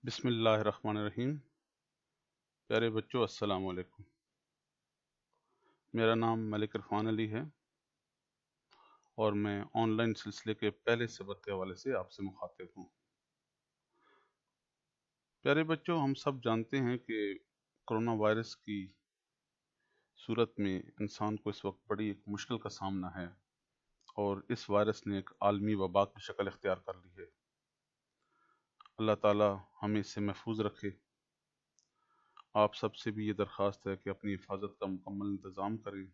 بسم اللہ الرحمن الرحیم۔ پیارے بچوں، السلام علیکم۔ میرا نام ملک عرفان علی ہے اور میں آن لائن سلسلے کے پہلے سبق کے حوالے سے آپ سے مخاطب ہوں۔ پیارے بچوں، ہم سب جانتے ہیں کہ کرونا وائرس کی صورت میں انسان کو اس وقت بڑی ایک مشکل کا سامنا ہے اور اس وائرس نے ایک عالمی وبا کی شکل اختیار کر لی ہے۔ اللہ تعالی ہمیں اس سے محفوظ رکھے۔ آپ سب سے بھی یہ درخواست ہے کہ اپنی حفاظت کا مکمل انتظام کریں۔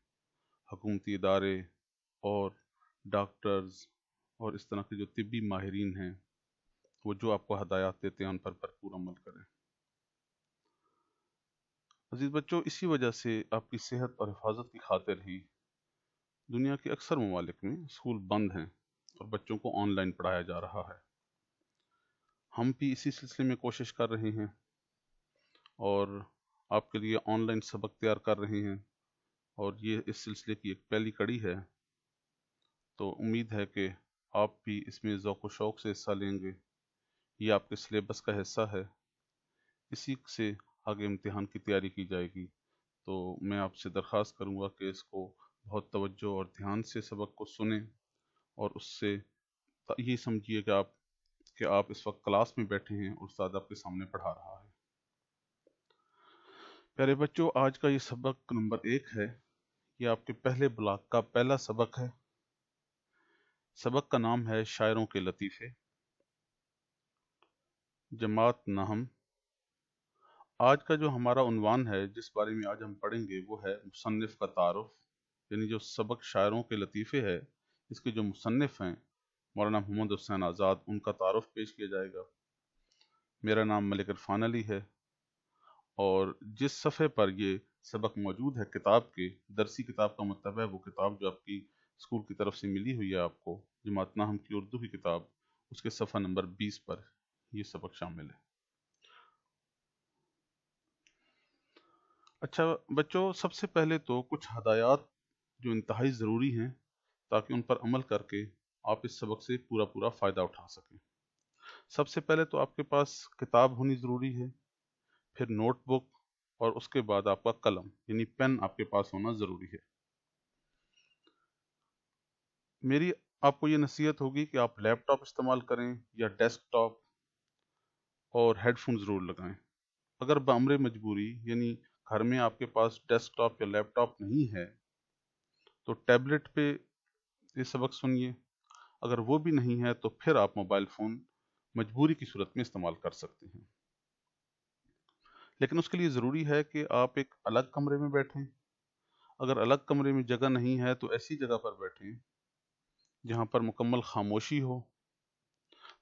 حکومتی ادارے اور ڈاکٹرز اور اس طرح کے جو طبی ماہرین ہیں وہ جو آپ کو ہدایات دیتے ہیں ان پر بھرپور عمل کریں۔ عزیز بچوں، اسی وجہ سے آپ کی صحت اور حفاظت کی خاطر ہی دنیا کے اکثر ممالک میں اسکول بند ہیں اور بچوں کو آن لائن پڑھایا جا رہا ہے۔ ہم بھی اسی سلسلے میں کوشش کر رہے ہیں اور آپ کے لیے آن لائن سبق تیار کر رہے ہیں، اور یہ اس سلسلے کی ایک پہلی کڑی ہے۔ تو امید ہے کہ آپ بھی اس میں ذوق و شوق سے حصہ لیں گے۔ یہ آپ کے سلیبس کا حصہ ہے، اسی سے آگے امتحان کی تیاری کی جائے گی۔ تو میں آپ سے درخواست کروں گا کہ اس کو بہت توجہ اور دھیان سے سبق کو سنیں اور اس سے یہ سمجھیے کہ آپ اس وقت کلاس میں بیٹھے ہیں اور استاد آپ کے سامنے پڑھا رہا ہے۔ پیارے بچوں، آج کا یہ سبق نمبر 1 ہے۔ یہ آپ کے پہلے بلاک کا پہلا سبق ہے۔ سبق کا نام ہے شاعروں کے لطیفے، جماعت نہم۔ آج کا جو ہمارا عنوان ہے، جس بارے میں آج ہم پڑھیں گے، وہ ہے مصنف کا تعارف، یعنی جو سبق شاعروں کے لطیفے ہے، اس کے جو مصنف ہیں مولانا محمد حسین آزاد، ان کا تعارف پیش کیا جائے گا۔ میرا نام ملک عرفان علی ہے اور جس صفحے پر یہ سبق موجود ہے کتاب کے، درسی کتاب کا مطلب ہے وہ کتاب جو آپ کی اسکول کی طرف سے ملی ہوئی ہے آپ کو، جماعت نہم کی اردو کی کتاب، اس کے صفحہ نمبر 20 پر یہ سبق شامل ہے۔ اچھا بچوں، سب سے پہلے تو کچھ ہدایات جو انتہائی ضروری ہیں تاکہ ان پر عمل کر کے آپ اس سبق سے پورا فائدہ اٹھا سکیں۔ سب سے پہلے تو آپ کے پاس کتاب ہونی ضروری ہے، پھر نوٹ بک، اور اس کے بعد آپ کا قلم یعنی پین آپ کے پاس ہونا ضروری ہے۔ میری آپ کو یہ نصیحت ہوگی کہ آپ لیپ ٹاپ استعمال کریں یا ڈیسک ٹاپ، اور ہیڈ فون ضرور لگائیں۔ اگر بامر مجبوری یعنی گھر میں آپ کے پاس ڈیسک ٹاپ یا لیپ ٹاپ نہیں ہے تو ٹیبلٹ پہ یہ سبق سنیے۔ اگر وہ بھی نہیں ہے تو پھر آپ موبائل فون مجبوری کی صورت میں استعمال کر سکتے ہیں، لیکن اس کے لیے ضروری ہے کہ آپ ایک الگ کمرے میں بیٹھیں۔ اگر الگ کمرے میں جگہ نہیں ہے تو ایسی جگہ پر بیٹھیں جہاں پر مکمل خاموشی ہو،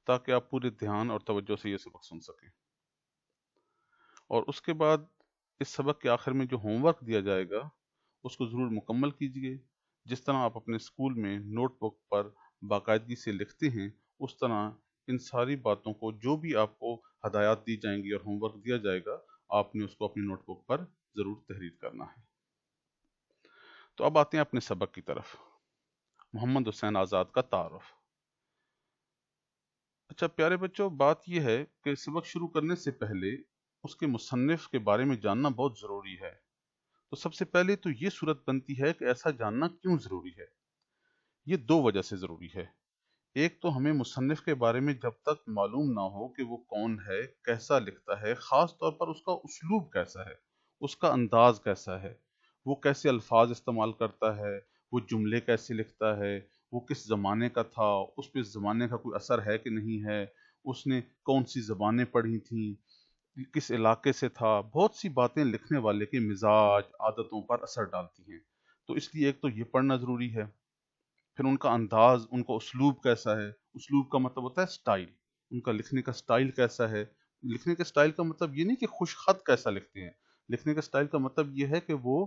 تاکہ آپ پورے دھیان اور توجہ سے یہ سبق سن سکیں۔ اور اس کے بعد اس سبق کے آخر میں جو ہوم ورک دیا جائے گا اس کو ضرور مکمل کیجیے۔ جس طرح آپ اپنے اسکول میں نوٹ بک پر باقاعدگی سے لکھتے ہیں، اس طرح ان ساری باتوں کو، جو بھی آپ کو ہدایات دی جائیں گی اور ہوم ورک دیا جائے گا، آپ نے اس کو اپنی نوٹ بک پر ضرور تحریر کرنا ہے۔ تو اب آتے ہیں اپنے سبق کی طرف، محمد حسین آزاد کا تعارف۔ اچھا پیارے بچوں، بات یہ ہے کہ سبق شروع کرنے سے پہلے اس کے مصنف کے بارے میں جاننا بہت ضروری ہے۔ تو سب سے پہلے تو یہ صورت بنتی ہے کہ ایسا جاننا کیوں ضروری ہے۔ یہ 2 وجہ سے ضروری ہے۔ ایک تو ہمیں مصنف کے بارے میں جب تک معلوم نہ ہو کہ وہ کون ہے، کیسا لکھتا ہے، خاص طور پر اس کا اسلوب کیسا ہے، اس کا انداز کیسا ہے، وہ کیسے الفاظ استعمال کرتا ہے، وہ جملے کیسے لکھتا ہے، وہ کس زمانے کا تھا، اس پہ زمانے کا کوئی اثر ہے کہ نہیں ہے، اس نے کون سی زبانیں پڑھی تھیں، کس علاقے سے تھا، بہت سی باتیں لکھنے والے کے مزاج، عادتوں پر اثر ڈالتی ہیں۔ تو اس لیے ایک تو یہ پڑھنا ضروری ہے۔ پھر ان کا انداز، ان کا اسلوب کیسا ہے۔ اسلوب کا مطلب ہوتا ہے سٹائل، ان کا لکھنے کا سٹائل کیسا ہے۔ لکھنے کے سٹائل کا مطلب یہ نہیں کہ خوش خط کیسا لکھتے ہیں، لکھنے کا سٹائل کا مطلب یہ ہے کہ وہ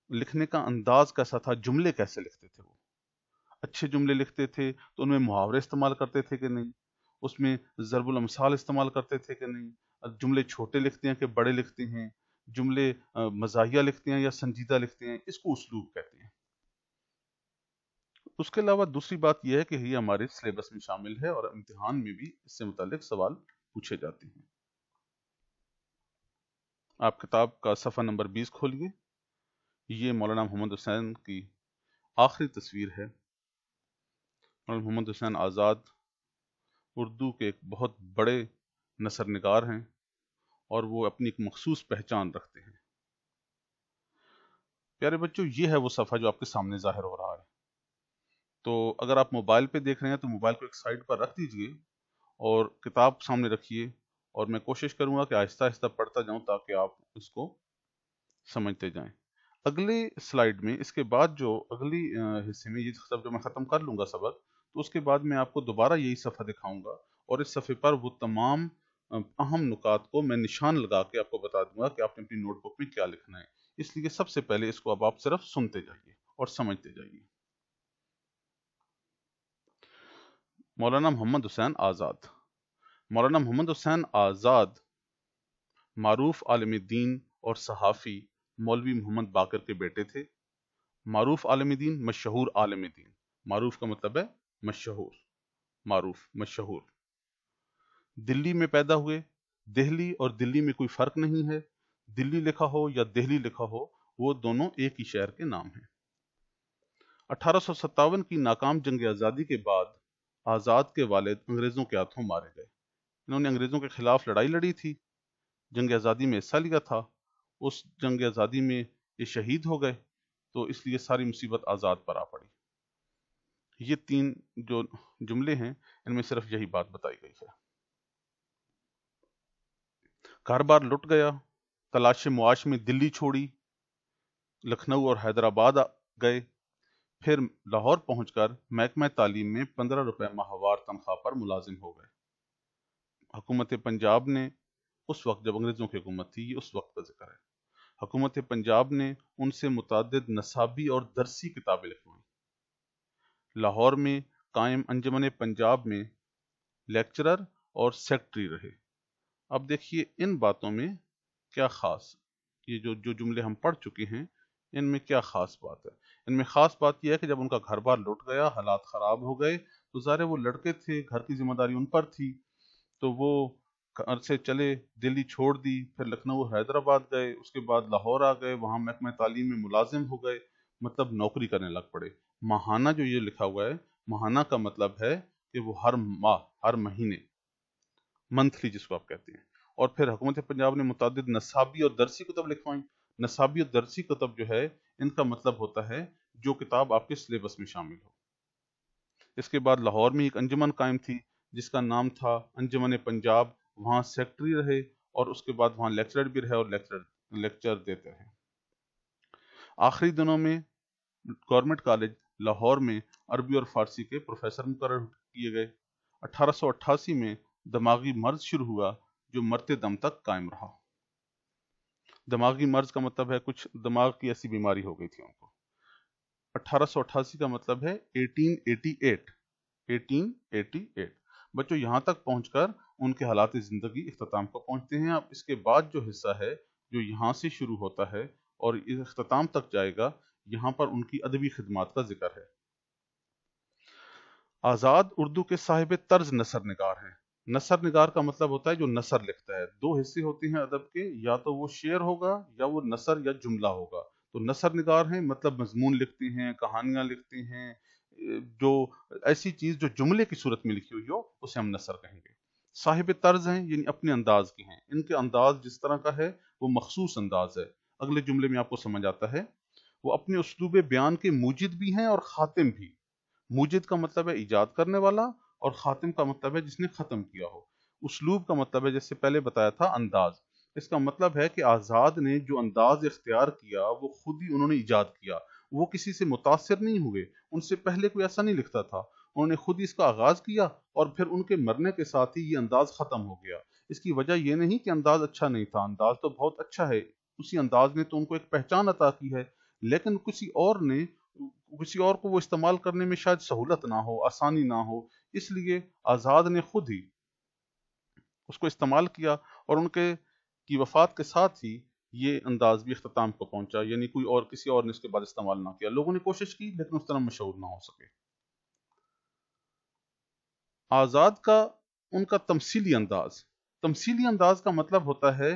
لکھنے کا انداز کیسا تھا، جملے کیسے لکھتے تھے، وہ اچھے جملے لکھتے تھے تو ان میں محاورے استعمال کرتے تھے کہ نہیں، اس میں ضرب الامثال استعمال کرتے تھے کہ نہیں، جملے چھوٹے لکھتے ہیں کہ بڑے لکھتے ہیں، جملے مزاحیہ لکھتے ہیں یا سنجیدہ لکھتے ہیں، اس کو اسلوب کہتے ہیں۔ اس کے علاوہ دوسری بات یہ ہے کہ یہ ہمارے سلیبس میں شامل ہے اور امتحان میں بھی اس سے متعلق سوال پوچھے جاتے ہیں۔ آپ کتاب کا صفحہ نمبر 20 کھولیے. یہ مولانا محمد حسین کی آخری تصویر ہے. مولانا محمد حسین آزاد اردو کے ایک بہت بڑے نثر نگار ہیں اور وہ اپنی ایک مخصوص پہچان رکھتے ہیں. پیارے بچوں، یہ ہے وہ صفحہ جو آپ کے سامنے ظاہر ہو رہا ہے. تو اگر آپ موبائل پہ دیکھ رہے ہیں تو موبائل کو ایک سائڈ پر رکھ دیجئے اور کتاب سامنے رکھیے، اور میں کوشش کروں گا کہ آہستہ آہستہ پڑھتا جاؤں تاکہ آپ اس کو سمجھتے جائیں. اگلے سلائیڈ میں، اس کے بعد جو اگلی حصے میں، یہ سب جو میں ختم کر لوں گا سبق، تو اس کے بعد میں آپ کو دوبارہ یہی صفحہ دکھاؤں گا اور اس صفحے پر وہ تمام اہم نکات کو میں نشان لگا کے آپ کو بتا دوں گا کہ آپ نے اپنی نوٹ بک میں کیا لکھنا ہے. اس لیے سب سے پہلے اس کو اب آپ صرف سنتے جائیے اور سمجھتے جائیے. مولانا محمد حسین آزاد. مولانا محمد حسین آزاد معروف عالم دین اور صحافی مولوی محمد باقر کے بیٹے تھے. معروف عالم دین، مشہور عالم دین. معروف کا مطلب ہے مشہور، معروف، مشہور. دلی میں پیدا ہوئے. دہلی اور دلی میں کوئی فرق نہیں ہے. دلی لکھا ہو یا دہلی لکھا ہو، وہ دونوں ایک ہی شہر کے نام ہیں. 1857 کی ناکام جنگ آزادی کے بعد آزاد کے والد انگریزوں کے ہاتھوں مارے گئے. انہوں نے انگریزوں کے خلاف لڑائی لڑی تھی، جنگ آزادی میں حصہ لیا تھا. اس جنگ آزادی میں یہ شہید ہو گئے، تو اس لیے ساری مصیبت آزاد پر آ پڑی. یہ 3 جو جملے ہیں ان میں صرف یہی بات بتائی گئی ہے. گھر بار لٹ گیا، تلاش معاش میں دلی چھوڑی، لکھنؤ اور حیدرآباد گئے، پھر لاہور پہنچ کر محکمہ تعلیم میں 15 روپے ماہوار تنخواہ پر ملازم ہو گئے. حکومت پنجاب نے، اس وقت جب انگریزوں کی حکومت تھی، یہ اس وقت کا ذکر ہے، حکومت پنجاب نے ان سے متعدد نصابی اور درسی کتابیں لکھوائیں. لاہور میں قائم انجمن پنجاب میں لیکچرر اور سیکٹری رہے. اب دیکھیے ان باتوں میں کیا خاص، یہ جو جملے ہم پڑھ چکے ہیں، ان میں کیا خاص بات ہے. ان میں خاص بات یہ ہے کہ جب ان کا گھر بار لٹ گیا، حالات خراب ہو گئے، تو ظاہر ہے وہ لڑکے تھے، گھر کی ذمہ داری ان پر تھی، تو وہ گھر سے چلے، دلی چھوڑ دی، پھر لکھنؤ حیدرآباد گئے، اس کے بعد لاہور آ گئے، وہاں محکمہ تعلیم میں ملازم ہو گئے، مطلب نوکری کرنے لگ پڑے. ماہانہ جو یہ لکھا ہوا ہے، ماہانہ کا مطلب ہے کہ وہ ہر ماہ، ہر مہینے، منتھلی جس کو آپ کہتے ہیں. اور پھر حکومت پنجاب نے متعدد نصابی اور درسی کتب لکھوائیں. نصابی اور درسی کتب جو ہے، ان کا مطلب ہوتا ہے جو کتاب آپ کے سلیبس میں شامل ہو. اس کے بعد لاہور میں ایک انجمن قائم تھی جس کا نام تھا انجمن پنجاب، وہاں سیکٹری رہے، اور اس کے بعد وہاں لیکچرر بھی رہے اور لیکچر دیتے رہے. آخری دنوں میں گورنمنٹ کالج لاہور میں عربی اور فارسی کے پروفیسر مقرر کیے گئے. 1888 میں دماغی مرض شروع ہوا جو مرتے دم تک قائم رہا. دماغی مرض کا مطلب ہے کچھ دماغ کی ایسی بیماری ہو گئی تھی ان کو. 1888 کا مطلب ہے 1888. بچوں یہاں تک پہنچ کر ان کے حالات زندگی اختتام کو پہنچتے ہیں. اب اس کے بعد جو حصہ ہے جو یہاں سے شروع ہوتا ہے اور اختتام تک جائے گا، یہاں پر ان کی ادبی خدمات کا ذکر ہے. آزاد اردو کے صاحب طرز نثر نگار ہیں. نثر نگار کا مطلب ہوتا ہے جو نثر لکھتا ہے. 2 حصے ہوتے ہیں ادب کے، یا تو وہ شعر ہوگا یا وہ نثر یا جملہ ہوگا. تو نثر نگار ہیں مطلب مضمون لکھتے ہیں، کہانیاں لکھتے ہیں، جو ایسی چیز جو جملے کی صورت میں لکھی ہوئی ہو اسے ہم نثر کہیں گے. صاحب طرز ہیں یعنی اپنے انداز کے ہیں. ان کے انداز جس طرح کا ہے وہ مخصوص انداز ہے. اگلے جملے میں آپ کو سمجھ آتا ہے. وہ اپنے اسلوب بیان کے موجد بھی ہیں اور خاتم بھی. موجد کا مطلب ہے ایجاد کرنے والا، اور خاتم کا مطلب ہے جس نے ختم کیا ہو. اسلوب کا مطلب ہے جیسے پہلے بتایا تھا انداز. اس کا مطلب ہے کہ آزاد نے جو انداز اختیار کیا وہ خود ہی انہوں نے ایجاد کیا. وہ کسی سے متاثر نہیں ہوئے، ان سے پہلے کوئی ایسا نہیں لکھتا تھا، انہوں نے خود ہی اس کا آغاز کیا اور پھر ان کے مرنے کے ساتھ ہی یہ انداز ختم ہو گیا. اس کی وجہ یہ نہیں کہ انداز اچھا نہیں تھا، انداز تو بہت اچھا ہے، اسی انداز نے تو ان کو ایک پہچان عطا کی ہے، لیکن کسی اور کو وہ استعمال کرنے میں شاید سہولت نہ ہو، آسانی نہ ہو، اس لیے آزاد نے خود ہی اس کو استعمال کیا، اور ان کی وفات کے ساتھ ہی یہ انداز بھی اختتام کو پہنچا. یعنی کوئی اور، کسی اور نے اس کے بعد استعمال نہ کیا. لوگوں نے کوشش کی لیکن اس طرح مشہور نہ ہو سکے. آزاد کا ان کا تمثیلی انداز کا مطلب ہوتا ہے